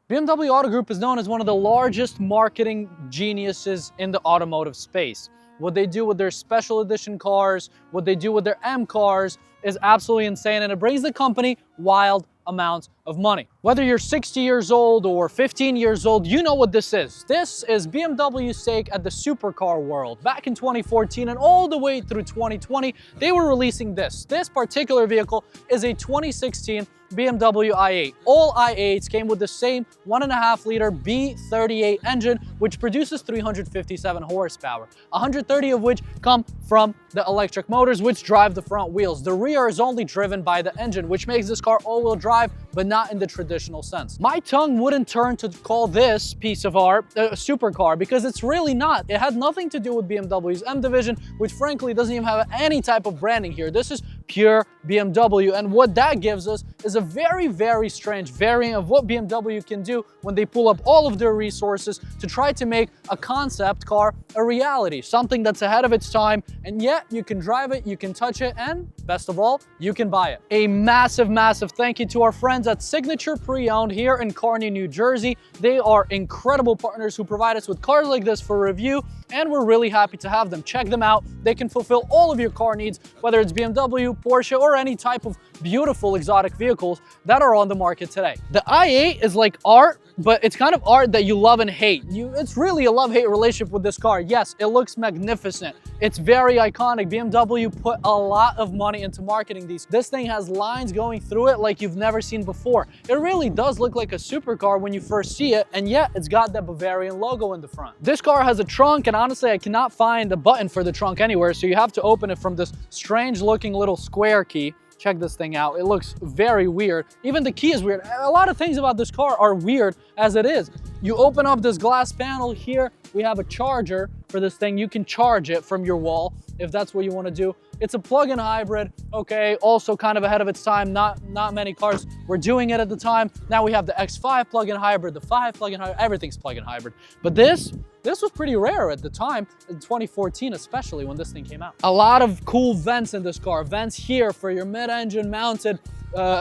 BMW Auto Group is known as one of the largest marketing geniuses in the automotive space. What they do with their special edition cars, what they do with their M cars is absolutely insane, and it brings the company wild amounts of money. Whether you're 60 years old or 15 years old, you know what this is. This is BMW's take at the supercar world. Back in 2014 and all the way through 2020, they were releasing this. This particular vehicle is a 2016 BMW i8. All i8s came with the same 1.5 liter B38 engine, which produces 357 horsepower, 130 of which come from the electric motors, which drive the front wheels. The rear is only driven by the engine, which makes this car all-wheel drive, but not in the traditional sense. My tongue wouldn't turn to call this piece of art a supercar, because it's really not. It had nothing to do with BMW's M division, which frankly doesn't even have any type of branding here. This is pure BMW, and what that gives us is a very, very strange variant of what BMW can do when they pull up all of their resources to try to make a concept car a reality, something that's ahead of its time, and yet you can drive it, you can touch it, and best of all, you can buy it. A massive, massive thank you to our friends at Signature Pre-Owned here in Kearny, New Jersey. They are incredible partners who provide us with cars like this for review, and we're really happy to have them. Check them out. They can fulfill all of your car needs, whether it's BMW, Porsche, or any type of beautiful exotic vehicles that are on the market today. The i8 is like art, but it's kind of art that you love and hate. It's really a love-hate relationship with this car. Yes, it looks magnificent. It's very iconic. BMW put a lot of money into marketing these. This thing has lines going through it like you've never seen before. It really does look like a supercar when you first see it, and yet it's got that Bavarian logo in the front. This car has a trunk, and honestly, I cannot find a button for the trunk anywhere, so you have to open it from this strange looking little square key. Check this thing out. It looks very weird. Even the key is weird. A lot of things about this car are weird as it is. You open up this glass panel here. We have a charger for this thing. You can charge it from your wall if that's what you want to do. It's a plug-in hybrid, okay, also kind of ahead of its time. Not many cars were doing it at the time. Now we have the X5 plug-in hybrid, the 5 plug-in hybrid, everything's plug-in hybrid. But this was pretty rare at the time, in 2014 especially, when this thing came out. A lot of cool vents in this car. Vents here for your mid-engine mounted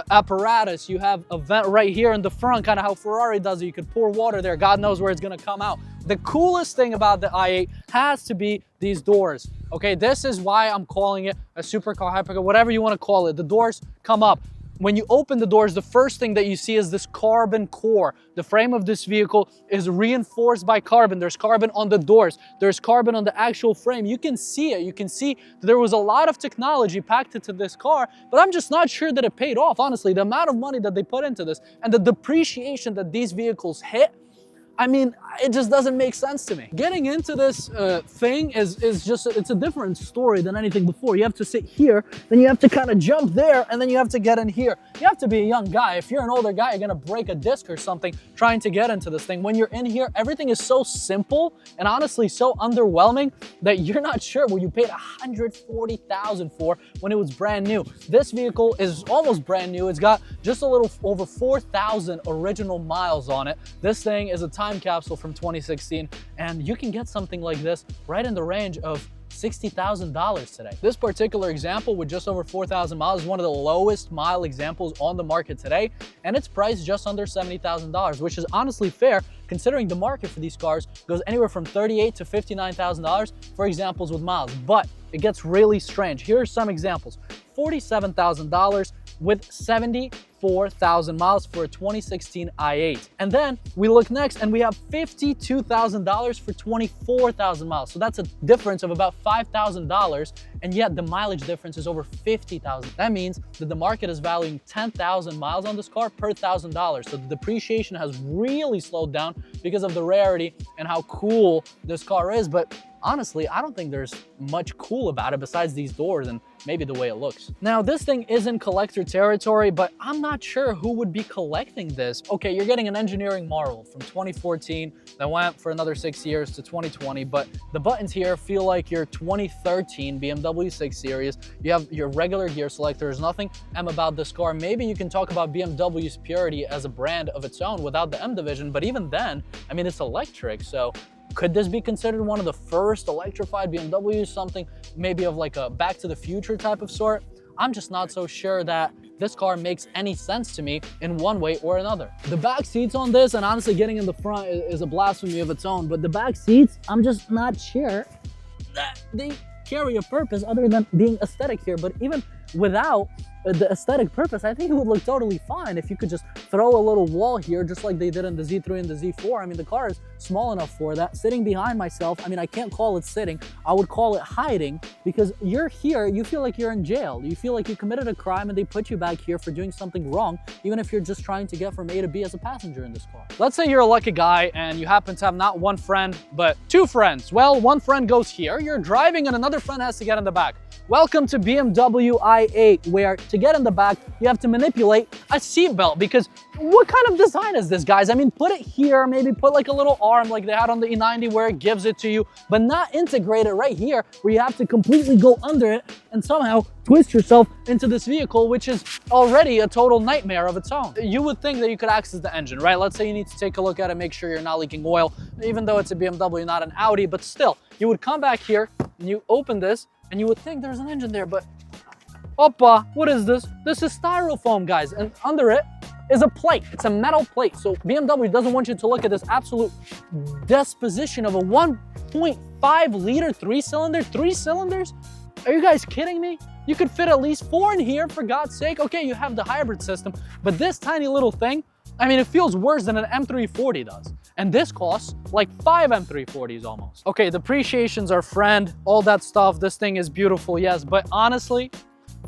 apparatus. You have a vent right here in the front, kind of how Ferrari does it. You could pour water there. God knows where it's gonna come out. The coolest thing about the i8 has to be these doors. Okay, this is why I'm calling it a supercar, hypercar, whatever you want to call it. The doors come up. When you open the doors, the first thing that you see is this carbon core. The frame of this vehicle is reinforced by carbon. There's carbon on the doors. There's carbon on the actual frame. You can see it. You can see that there was a lot of technology packed into this car, but I'm just not sure that it paid off, honestly. The amount of money that they put into this and the depreciation that these vehicles hit, I mean, it just doesn't make sense to me. Getting into this thing is just, it's a different story than anything before. You have to sit here, then you have to kind of jump there, and then you have to get in here. You have to be a young guy. If you're an older guy, you're gonna break a disc or something trying to get into this thing. When you're in here, everything is so simple and honestly so underwhelming that you're not sure what you paid $140,000 for when it was brand new. This vehicle is almost brand new. It's got just a little over 4,000 original miles on it. This thing is a time capsule from 2016, and you can get something like this right in the range of $60,000 today. This particular example with just over 4,000 miles is one of the lowest mile examples on the market today, and it's priced just under $70,000, which is honestly fair considering the market for these cars goes anywhere from $38,000 to $59,000 for examples with miles. But it gets really strange. Here are some examples. $47,000 with 74,000 miles for a 2016 i8. And then we look next and we have $52,000 for 24,000 miles. So that's a difference of about $5,000, and yet the mileage difference is over 50,000. That means that the market is valuing 10,000 miles on this car per $1,000. So the depreciation has really slowed down because of the rarity and how cool this car is. But honestly, I don't think there's much cool about it besides these doors and maybe the way it looks. Now, this thing is in collector territory, but I'm not sure who would be collecting this. Okay, you're getting an engineering marvel from 2014 that went for another 6 years to 2020, but the buttons here feel like your 2013 BMW 6 Series. You have your regular gear selector. There's nothing M about this car. Maybe you can talk about BMW's purity as a brand of its own without the M division, but even then, I mean, it's electric, so could this be considered one of the first electrified BMWs, something maybe of like a Back to the Future type of sort? I'm just not so sure that this car makes any sense to me in one way or another. The back seats on this, and honestly getting in the front is a blasphemy of its own, but the back seats, I'm just not sure that they carry a purpose other than being aesthetic here. But even without the aesthetic purpose, I think it would look totally fine if you could just throw a little wall here, just like they did in the Z3 and the Z4. I mean, the car is small enough for that. Sitting behind myself, I mean, I can't call it sitting, I would call it hiding, because you're here, you feel like you're in jail. You feel like you committed a crime and they put you back here for doing something wrong, even if you're just trying to get from A to B as a passenger in this car. Let's say you're a lucky guy and you happen to have not one friend, but two friends. Well, one friend goes here, you're driving, and another friend has to get in the back. Welcome to BMW i8, where to get in the back, you have to manipulate a seatbelt, because what kind of design is this, guys? I mean, put it here, maybe put like a little arm like they had on the E90 where it gives it to you, but not integrate it right here where you have to completely go under it and somehow twist yourself into this vehicle, which is already a total nightmare of its own. You would think that you could access the engine, right? Let's say you need to take a look at it, make sure you're not leaking oil, even though it's a BMW, not an Audi, but still, you would come back here and you open this and you would think there's an engine there, but oppa, what is this? This is styrofoam, guys, and under it is a plate. It's a metal plate. So BMW doesn't want you to look at this absolute disposition of a 1.5 liter three-cylinder. 3 cylinders? Are you guys kidding me? You could fit at least 4 in here, for God's sake. Okay, you have the hybrid system, but this tiny little thing, I mean, it feels worse than an M340 does. And this costs like 5 M340s almost. Okay, depreciation's our friend, all that stuff. This thing is beautiful, yes, but honestly,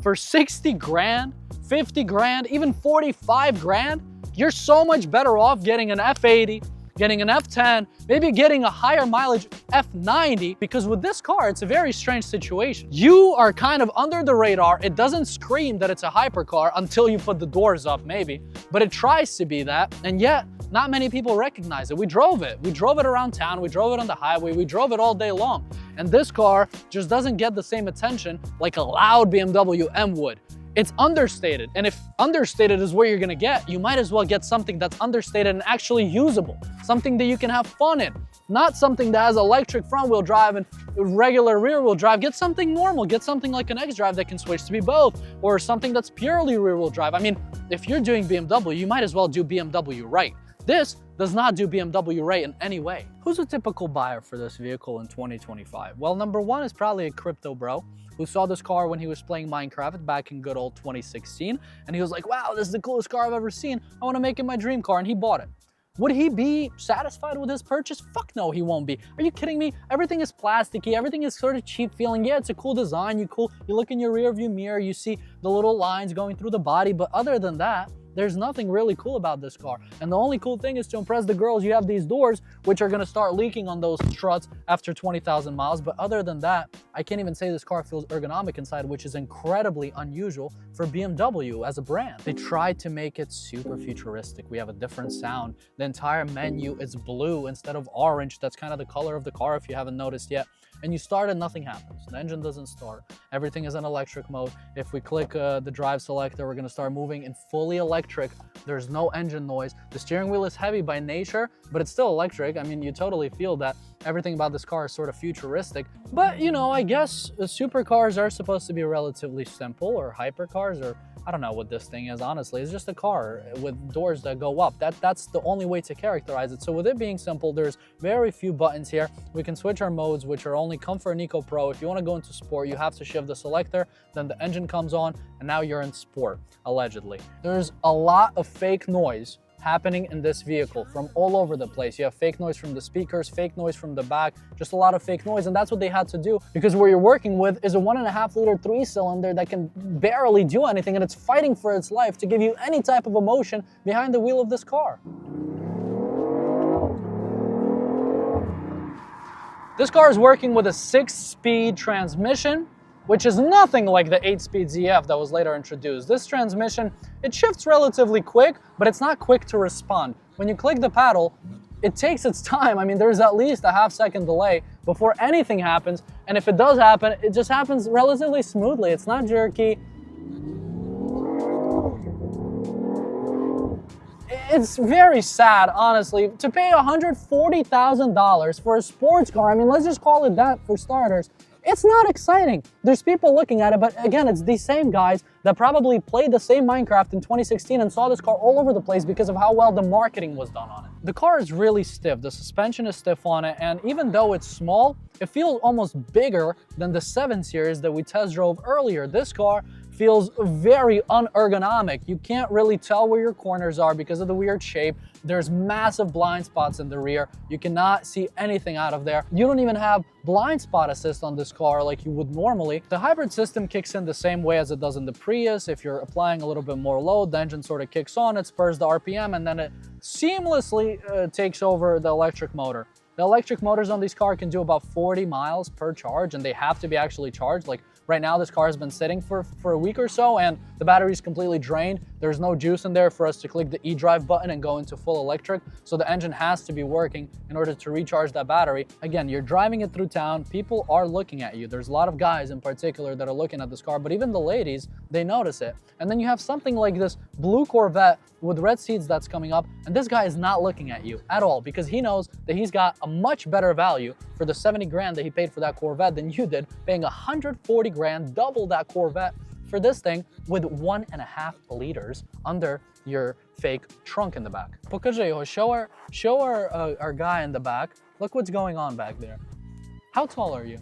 for 60 grand, 50 grand, even 45 grand, you're so much better off getting an F80, getting an F10, maybe getting a higher mileage F90, because with this car, it's a very strange situation. You are kind of under the radar. It doesn't scream that it's a hypercar until you put the doors up, maybe, but it tries to be that, and yet not many people recognize it. We drove it. We drove it around town. We drove it on the highway. We drove it all day long. And this car just doesn't get the same attention like a loud BMW M would. It's understated, and if understated is where you're gonna get, you might as well get something that's understated and actually usable, something that you can have fun in, not something that has electric front-wheel drive and regular rear-wheel drive. Get something normal, get something like an X-Drive that can switch to be both, or something that's purely rear-wheel drive. I mean, if you're doing BMW, you might as well do BMW right. This does not do BMW right in any way. Who's a typical buyer for this vehicle in 2025? Well, number one is probably a crypto bro who saw this car when he was playing Minecraft back in good old 2016. And he was like, wow, this is the coolest car I've ever seen. I want to make it my dream car, and he bought it. Would he be satisfied with his purchase? Fuck no, he won't be. Are you kidding me? Everything is plasticky, everything is sort of cheap feeling. Yeah, it's a cool design, you look in your rear view mirror, you see the little lines going through the body, but other than that, there's nothing really cool about this car. And the only cool thing is to impress the girls, you have these doors, which are gonna start leaking on those struts after 20,000 miles. But other than that, I can't even say this car feels ergonomic inside, which is incredibly unusual for BMW as a brand. They tried to make it super futuristic. We have a different sound. The entire menu is blue instead of orange. That's kind of the color of the car if you haven't noticed yet. And you start and nothing happens. The engine doesn't start. Everything is in electric mode. If we click the drive selector, we're gonna start moving in fully electric. There's no engine noise. The steering wheel is heavy by nature, but it's still electric. I mean, you totally feel that everything about this car is sort of futuristic. But, you know, I guess supercars are supposed to be relatively simple, or hypercars, or I don't know what this thing is, honestly. It's just a car with doors that go up. That's the only way to characterize it. So with it being simple, there's very few buttons here. We can switch our modes, which are only Comfort and Eco Pro. If you want to go into Sport, you have to shift the selector, then the engine comes on, and now you're in Sport, allegedly. There's a lot of fake noise happening in this vehicle from all over the place. You have fake noise from the speakers, fake noise from the back, just a lot of fake noise. And that's what they had to do, because what you're working with is a 1.5 liter 3-cylinder that can barely do anything, and it's fighting for its life to give you any type of emotion behind the wheel of this car. This car is working with a 6-speed transmission, which is nothing like the 8-speed ZF that was later introduced. This transmission, it shifts relatively quick, but it's not quick to respond. When you click the paddle, it takes its time. I mean, there's at least a half-second delay before anything happens, and if it does happen, it just happens relatively smoothly. It's not jerky. It's very sad, honestly, to pay $140,000 for a sports car. I mean, let's just call it that for starters. It's not exciting. There's people looking at it, but again, it's these same guys that probably played the same Minecraft in 2016 and saw this car all over the place because of how well the marketing was done on it. The car is really stiff. The suspension is stiff on it, and even though it's small, it feels almost bigger than the 7 Series that we test drove earlier. This car feels very unergonomic. You can't really tell where your corners are because of the weird shape. There's massive blind spots in the rear. You cannot see anything out of there. You don't even have blind spot assist on this car like you would normally. The hybrid system kicks in the same way as it does in the Prius. If you're applying a little bit more load, the engine sort of kicks on, it spurs the RPM, and then it seamlessly takes over the electric motor. The electric motors on these cars can do about 40 miles per charge, and they have to be actually charged. Like right now, this car has been sitting for a week or so, and the battery's completely drained. There's no juice in there for us to click the eDrive button and go into full electric. So the engine has to be working in order to recharge that battery. Again, you're driving it through town. People are looking at you. There's a lot of guys in particular that are looking at this car, but even the ladies, they notice it. And then you have something like this blue Corvette with red seats that's coming up, and this guy is not looking at you at all because he knows that he's got a much better value for the 70 grand that he paid for that Corvette than you did, paying 140 grand, double that Corvette for this thing with 1.5 liters under your fake trunk in the back. Покажи його, show our guy in the back. Look what's going on back there. How tall are you?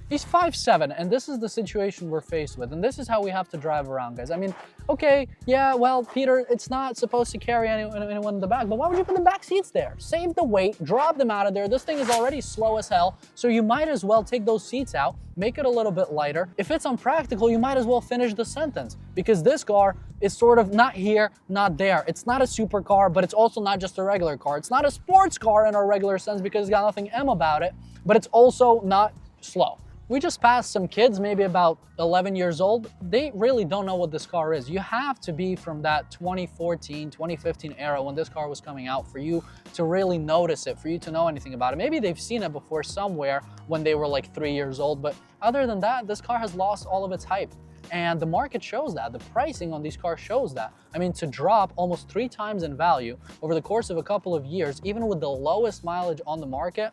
He's 5'7", and this is the situation we're faced with, and this is how we have to drive around, guys. I mean, okay, yeah, well, Peter, it's not supposed to carry anyone in the back, but why would you put the back seats there? Save the weight, drop them out of there. This thing is already slow as hell, so you might as well take those seats out, make it a little bit lighter. If it's unpractical, you might as well finish the sentence, because this car is sort of not here, not there. It's not a supercar, but it's also not just a regular car. It's not a sports car in a regular sense because it's got nothing M about it, but it's also not slow. We just passed some kids, maybe about 11 years old. They really don't know what this car is. You have to be from that 2014, 2015 era when this car was coming out for you to really notice it, for you to know anything about it. Maybe they've seen it before somewhere when they were like 3 years old, but other than that, this car has lost all of its hype. And the market shows that. The pricing on these cars shows that. I mean, to drop almost 3 times in value over the course of a couple of years, even with the lowest mileage on the market,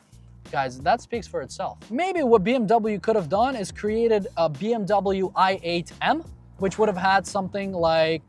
guys, that speaks for itself. Maybe what BMW could have done is created a BMW i8M, which would have had something like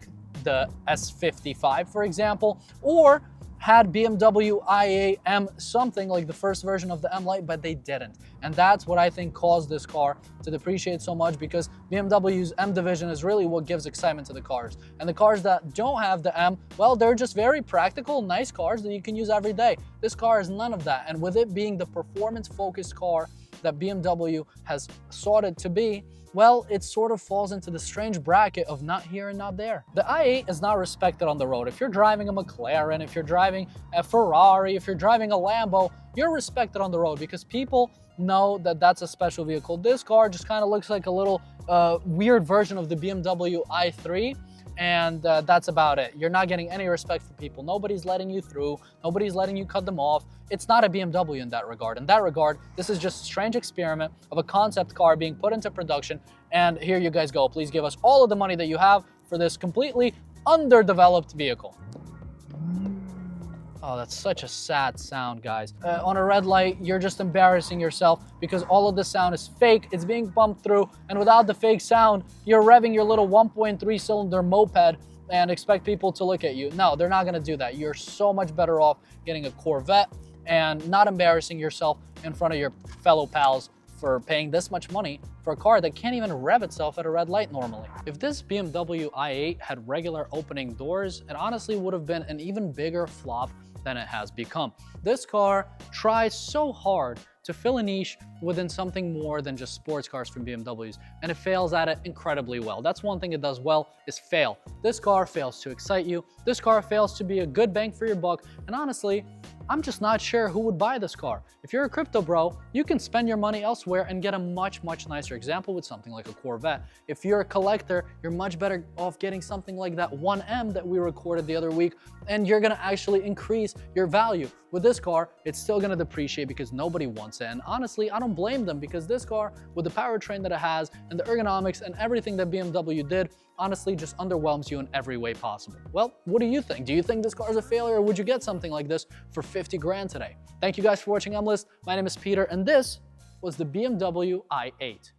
the S55, for example, or had BMW i8M something like the first version of the M Lite, but they didn't. And that's what I think caused this car to depreciate so much, because BMW's M division is really what gives excitement to the cars. And the cars that don't have the M, well, they're just very practical, nice cars that you can use every day. This car is none of that. And with it being the performance-focused car that BMW has sought it to be, well, it sort of falls into the strange bracket of not here and not there. The i8 is not respected on the road. If you're driving a McLaren, if you're driving a Ferrari, if you're driving a Lambo, you're respected on the road because people know that that's a special vehicle. This car just kind of looks like a little weird version of the BMW i3. And that's about it. You're not getting any respect from people. Nobody's letting you through. Nobody's letting you cut them off. It's not a BMW in that regard. In that regard, this is just a strange experiment of a concept car being put into production. And here you guys go. Please give us all of the money that you have for this completely underdeveloped vehicle. Oh, that's such a sad sound, guys. On a red light, you're just embarrassing yourself because all of the sound is fake. It's being pumped through, and without the fake sound, you're revving your little 1.3 cylinder moped and expect people to look at you. No, they're not gonna do that. You're so much better off getting a Corvette and not embarrassing yourself in front of your fellow pals for paying this much money for a car that can't even rev itself at a red light normally. If this BMW i8 had regular opening doors, it honestly would have been an even bigger flop than it has become. This car tries so hard to fill a niche within something more than just sports cars from BMWs, and it fails at it incredibly well. That's one thing it does well, is fail. This car fails to excite you. This car fails to be a good bang for your buck, and honestly, I'm just not sure who would buy this car. If you're a crypto bro, you can spend your money elsewhere and get a much nicer example with something like a Corvette. If you're a collector, you're much better off getting something like that 1M that we recorded the other week, and you're gonna actually increase your value. With this car, it's still gonna depreciate because nobody wants it. And honestly, I don't blame them because this car, with the powertrain that it has and the ergonomics and everything that BMW did, honestly just underwhelms you in every way possible. Well, what do you think? Do you think this car is a failure, or would you get something like this for 50 grand today? Thank you guys for watching MList. My name is Peter, and this was the BMW i8.